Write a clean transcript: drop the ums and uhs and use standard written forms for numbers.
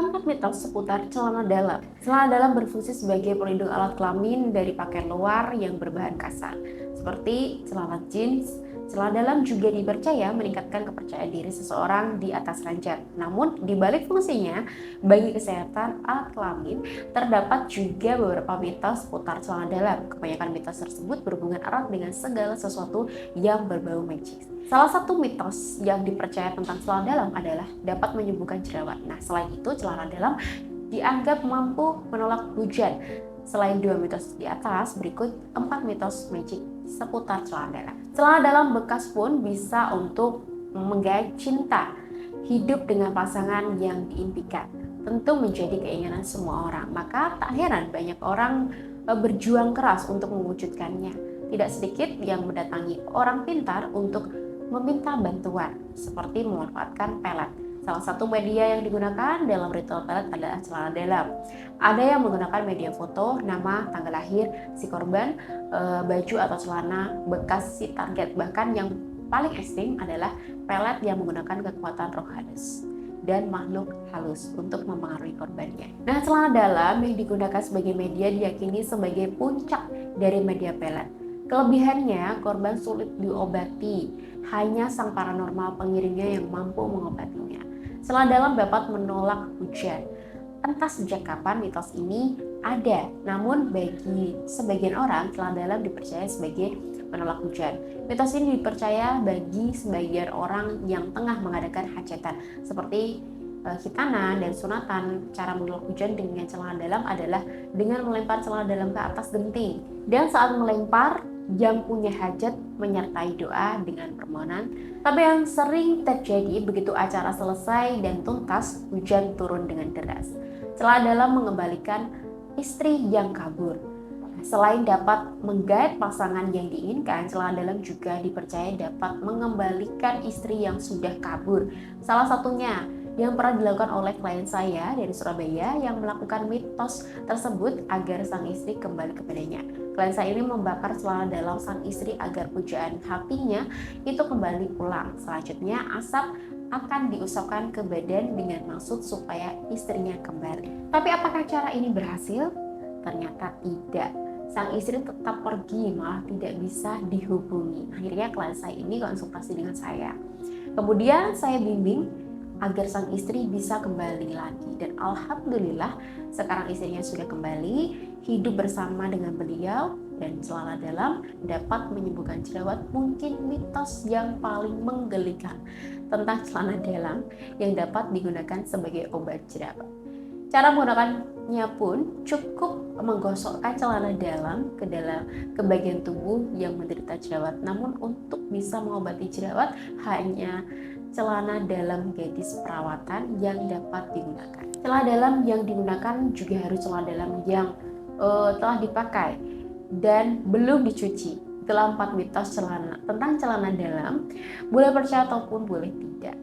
4 mitos seputar celana dalam. Celana dalam berfungsi sebagai pelindung alat kelamin dari pakaian luar yang berbahan kasar, seperti celana jeans. Celana dalam juga dipercaya meningkatkan kepercayaan diri seseorang di atas ranjang. Namun, di balik fungsinya, bagi kesehatan alat kelamin, terdapat juga beberapa mitos seputar celana dalam. Kebanyakan mitos tersebut berhubungan erat dengan segala sesuatu yang berbau magis. Salah satu mitos yang dipercaya tentang celana dalam adalah dapat menyembuhkan jerawat. Nah, selain itu, celana dalam dianggap mampu menolak hujan. Selain 2 mitos di atas, berikut 4 mitos magic seputar celana dalam. Celana dalam bekas pun bisa untuk menggait cinta. Hidup dengan pasangan yang diimpikan tentu menjadi keinginan semua orang. Maka tak heran banyak orang berjuang keras untuk mewujudkannya. Tidak sedikit yang mendatangi orang pintar untuk meminta bantuan, seperti memanfaatkan pelet. Salah satu media yang digunakan dalam ritual pelet adalah celana dalam. Ada yang menggunakan media foto, nama, tanggal lahir si korban, baju atau celana bekas si target. Bahkan yang paling ekstrim adalah pelet yang menggunakan kekuatan roh halus dan makhluk halus untuk mempengaruhi korbannya. Nah, celana dalam yang digunakan sebagai media diyakini sebagai puncak dari media pelet. Kelebihannya, korban sulit diobati, hanya sang paranormal pengirimnya yang mampu mengobatinya. Celana dalam dapat menolak hujan. Entah sejak kapan mitos ini ada, namun bagi sebagian orang, celana dalam dipercaya sebagai menolak hujan. Mitos ini dipercaya bagi sebagian orang yang tengah mengadakan hajatan, seperti khitanan dan sunatan. Cara menolak hujan dengan celana dalam adalah dengan melempar celana dalam ke atas genting. Dan saat melempar, yang punya hajat menyertai doa dengan permohonan. Tapi yang sering terjadi begitu acara selesai dan tuntas, hujan turun dengan deras. Celana dalam mengembalikan istri yang kabur. Selain dapat menggait pasangan yang diinginkan, celana dalam juga dipercaya dapat mengembalikan istri yang sudah kabur. Salah satunya yang pernah dilakukan oleh klien saya dari Surabaya yang melakukan mitos tersebut agar sang istri kembali kepadanya. Klien saya ini membakar celana dalam sang istri agar pujaan hatinya itu kembali pulang. Selanjutnya, asap akan diusapkan ke badan dengan maksud supaya istrinya kembali. Tapi apakah cara ini berhasil? Ternyata tidak. Sang istri tetap pergi, malah tidak bisa dihubungi. Akhirnya klien saya ini konsultasi dengan saya. Kemudian saya bimbing agar sang istri bisa kembali lagi. Dan alhamdulillah sekarang istrinya sudah kembali, hidup bersama dengan beliau, dan celana dalam dapat menyembuhkan jerawat. Mungkin mitos yang paling menggelikan tentang celana dalam yang dapat digunakan sebagai obat jerawat. Cara menggunakannya pun cukup menggosokkan celana dalam ke bagian tubuh yang menderita jerawat. Namun untuk bisa mengobati jerawat hanya celana dalam gadis perawatan yang dapat digunakan. Celana dalam yang digunakan juga harus celana dalam yang telah dipakai dan belum dicuci. Itulah 4 mitos tentang celana dalam. Boleh percaya ataupun boleh tidak.